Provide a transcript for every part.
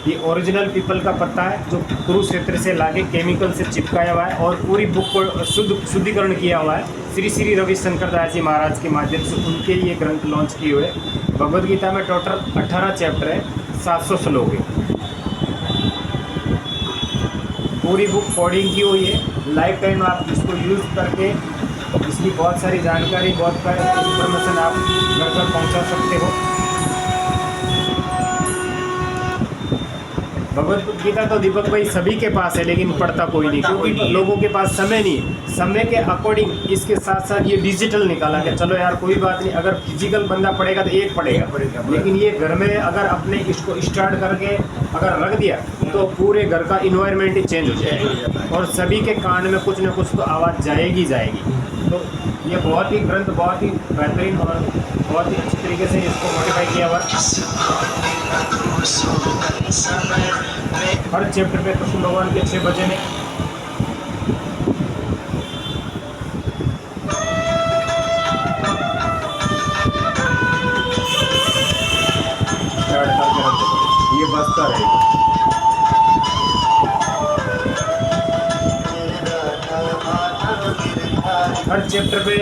ये original people का पत्ता है जो कुरुक्षेत्र से लाके केमिकल से चिपकाया हुआ है और पूरी बुक को शुद्धिकरण किया हुआ है। श्री श्री रविशंकर दास जी महाराज के माध्यम से उनके ये ग्रंथ लॉन्च किए हुए। भगवद गीता में टोटल 18 चैप्टर है, 700 श्लोक है। पूरी बुक कोडिंग की हुई है। लाइफ टाइम आप इसको यूज़ करके इसकी बहुत सारी जानकारी, बहुत सारी इन्फॉर्मेशन आप घर तक पहुँचा सकते हो। भगवद गीता तो दीपक भाई सभी के पास है, लेकिन पढ़ता कोई नहीं, क्योंकि लोगों के पास समय नहीं है। समय के अकॉर्डिंग इसके साथ साथ ये डिजिटल निकाला कि चलो यार कोई बात नहीं, अगर फिजिकल बंदा पढ़ेगा तो एक पढ़ेगा, लेकिन ये घर में अगर अपने इसको स्टार्ट करके अगर रख दिया तो पूरे घर का इन्वायरमेंट ही चेंज हो जाएगा और सभी के कान में कुछ न कुछ तो आवाज़ जाएगी। तो ये बहुत ही ग्रंथ बहुत ही बेहतरीन और बहुत ही अच्छी तरीके से इसको मॉडिफाई किया हुआ। हर चैप्टर पे कृष्ण भगवान के 6 भजन है। ये बजता रहेगा। हर चैप्टर पे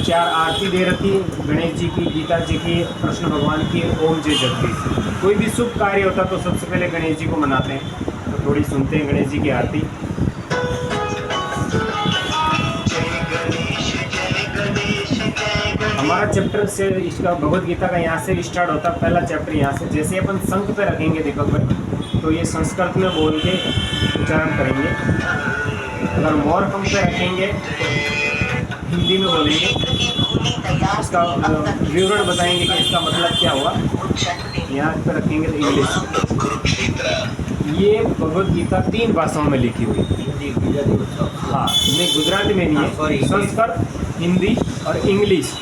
4 आरती दे रखी, गणेश जी की, गीता जी की, कृष्ण भगवान की, ओम जय जगदीश। कोई भी शुभ कार्य होता तो सबसे पहले गणेश जी को मनाते हैं, तो थोड़ी सुनते हैं गणेश जी की आरती। हमारा चैप्टर से इसका भगवद गीता का यहाँ से स्टार्ट होता है। पहला चैप्टर यहाँ से, जैसे अपन शंख पे रखेंगे दीपक भाई, तो ये संस्कृत में बोल के उच्चारण करेंगे। अगर मोर पंख पे रखेंगे तो हिंदी में बोलेंगे, इसका विवरण बताएंगे कि इसका मतलब क्या हुआ। यहाँ पर रखेंगे तो इंग्लिश। ये भगवद गीता 3 भाषाओं में लिखी हुई है। हाँ, नहीं गुजराती में नहीं है, संस्कृत, हिंदी और इंग्लिश।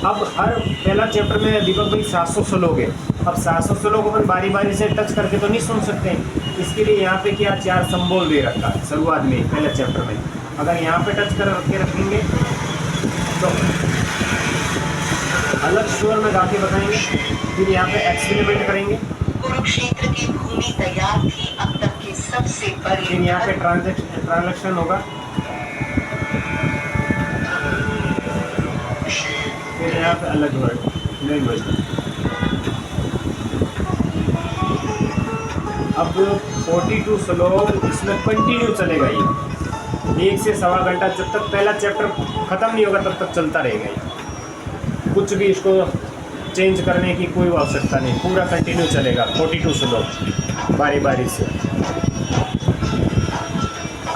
अब हर पहला चैप्टर में दीपक भाई 700 श्लोक है। अब 700 श्लोक अपन बारी बारी से टच करके तो नहीं सुन सकते हैं, इसके लिए यहाँ पे क्या 4 संबोल दे रखा है शुरुआत में पहले चैप्टर में। अगर यहाँ पे टच कर के रखेंगे तो अलग स्वर में गा के बताएंगे, फिर यहाँ पे एक्सपेरिमेंट करेंगे। कुरुक्षेत्र की भूमि तैयार थी अब तक की सबसे बड़ी। फिर यहाँ पे ट्रांजैक्शन होगा, फिर यहाँ पे अलग वर्ड लैंग्वेज। अब 42 श्लोक इसमें कंटिन्यू चलेगा। ये 1 से सवा घंटा, जब तक पहला चैप्टर ख़त्म नहीं होगा तब तक चलता रहेगा। ये कुछ भी इसको चेंज करने की कोई आवश्यकता नहीं, पूरा कंटिन्यू चलेगा 42 श्लोक बारी बारी से।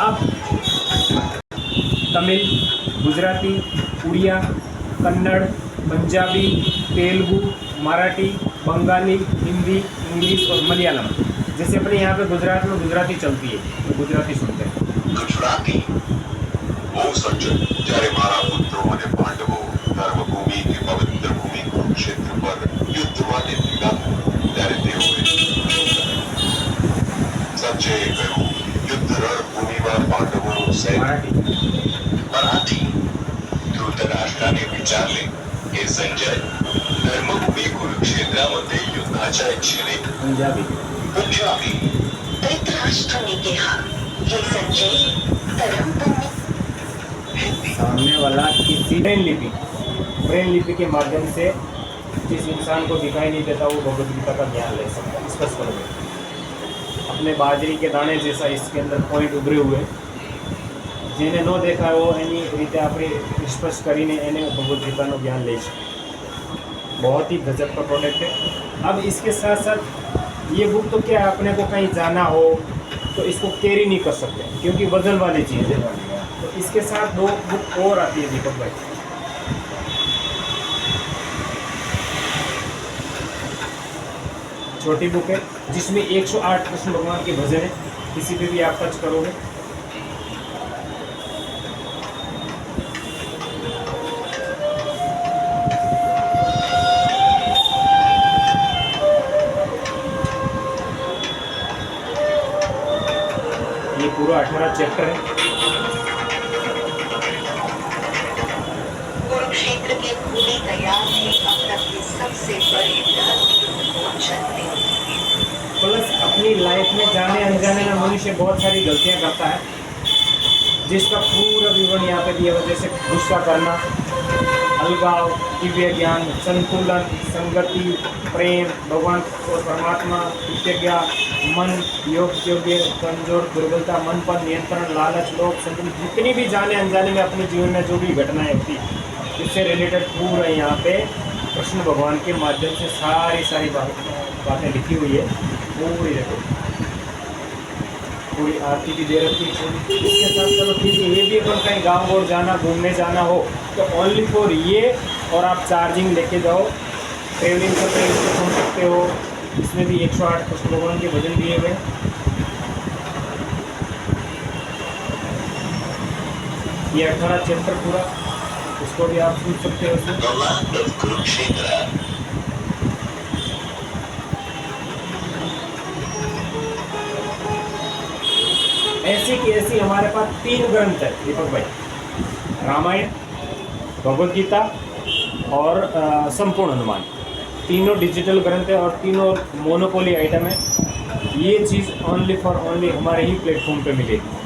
अब तमिल, गुजराती, उड़िया, कन्नड़, पंजाबी, तेलुगु, मराठी, बंगाली, हिंदी, इंग्लिश और मलयालम। जैसे अपने यहाँ पे गुजरात में गुजराती चलती है तो गुजराती सुनते हैं। गुजराती वो सज्जन જ્યારે મારા પુત્રો અને પાંડવો ધર્મભૂમિ કે પવિત્ર ભૂમિ કુરુક્ષેત્ર પર યુદ્ધ માટે ભેગા ત્યારે તેઓએ સંજયે કહ્યું યુદ્ધ રણભૂમિમાં પાંડવોનું સૈન્ય મરાઠી ધૃતરાષ્ટ્રને વિચારले हे संजय धर्मभूमी कुरुक्षेत्रामध्ये युद्धाच्या इच्छेने पंजाबी धृतराष्ट्र ने कहा ये संजय धर्मभूमि। सामने वाला किसी ब्रेन लिपि के माध्यम से जिस इंसान को दिखाई नहीं देता वो भगवद गीता का ज्ञान ले सकता है। स्पष्ट करोगे अपने बाजरी के दाने जैसा इसके अंदर पॉइंट उभरे हुए, જેને ન દેખાય वो એની રીતે આપણે સ્પષ્ટ કરીને એને ભગવદ ગીતાનું જ્ઞાન લઈ શકીએ। बहुत ही गजब का प्रोडक्ट है। अब इसके साथ साथ ये बुक तो क्या अपने को कहीं जाना हो तो इसको कैरी नहीं कर सकते क्योंकि वजन वाली चीज़ है। तो इसके साथ 2 बुक और आती है दीपक भाई। छोटी बुक है जिसमें 108 कृष्ण भगवान के भजन है, किसी पे भी आप टच करोगे पूरा 18 चैप्टर है। भूमि तैयार थी अब तक की सबसे बड़ी धरती उछल में। प्लस अपनी लाइफ में जाने अनजाने में मनुष्य बहुत सारी गलतियां करता है, जिसका पूरा विवरण यहाँ पे दिया हुआ, जैसे गुस्सा करना, अलगाव, दिव्य ज्ञान, संतुलन, संगति, प्रेम, भगवान और परमात्मा, प्रतिज्ञा, मन, योग्य, कमजोर, दुर्बलता, मन पर नियंत्रण, लालच, लोभ, संतुलन, जितनी भी जाने अनजाने में अपने जीवन में जो भी घटनाएं होती इससे रिलेटेड पूरा यहाँ पे कृष्ण भगवान के माध्यम से सारी बातें लिखी हुई है। पूरी देखो, पूरी आरती भी दे रखी है। इसके साथ चलो ठीक है, ये भी अपन कहीं गाँव और जाना, घूमने जाना हो तो ओनली फॉर ये, और आप चार्जिंग लेके जाओ, ट्रेवलिंग करते इसको सुन सकते हो। इसमें भी 108 कृष्ण भगवान के भजन दिए हुए हैं। ये 18 चैप्टर पूरा, इसको भी आप सुन सकते हो इसमें। The land of Kurukshetra. ऐसी की ऐसी हमारे पास 3 ग्रंथ है दीपक भाई, रामायण, भगवद गीता और संपूर्ण हनुमान। तीनों डिजिटल ग्रंथ है और तीनों मोनोपोली आइटम है। ये चीज़ ओनली फॉर ओनली हमारे ही प्लेटफॉर्म पे मिलेगी।